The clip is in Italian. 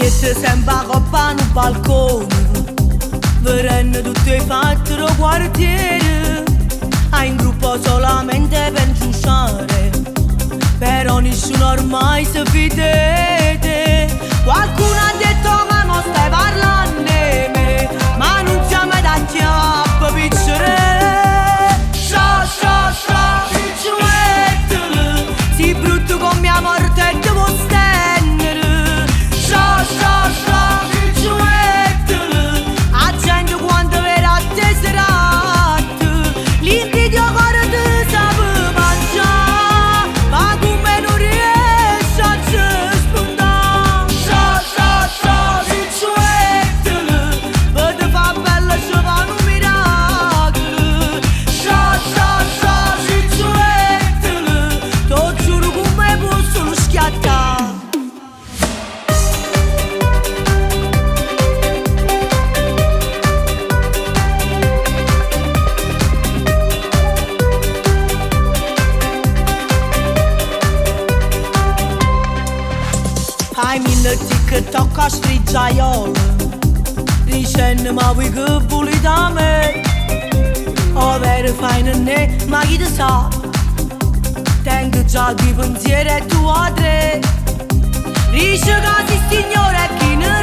Marietta sembra coppa no balcone, verranno tutte fatte lo quartiere. A in gruppo solamente per giustiare, però nessuno ormai si fidete. Qualcuno ha detto che non stai parlando di me, ma non siamo adatti a piccere. Sciò, sciò, sciò, picciuettele, si brutto con mia morte e devo stendere. Sciò, sciò, sciò, picciuettele, a gente quando verrà teserato, l'invidio ancora ti sape mangiare, ma come non riesci a ci spuntare. Sciò, sciò, sciò, picciuettele, per te fa bella ci fa un miracolo. Sciò, sciò, sciò, picciuettele, ti giuro come posso lo schiattare. Hai mille TikTok a strizzaiolo, dicendo ma vuoi che voli da me? O vero fai ne, ma chi te sa? Tengo già due pensieri e tu a tre. Dice che si signore e chi ne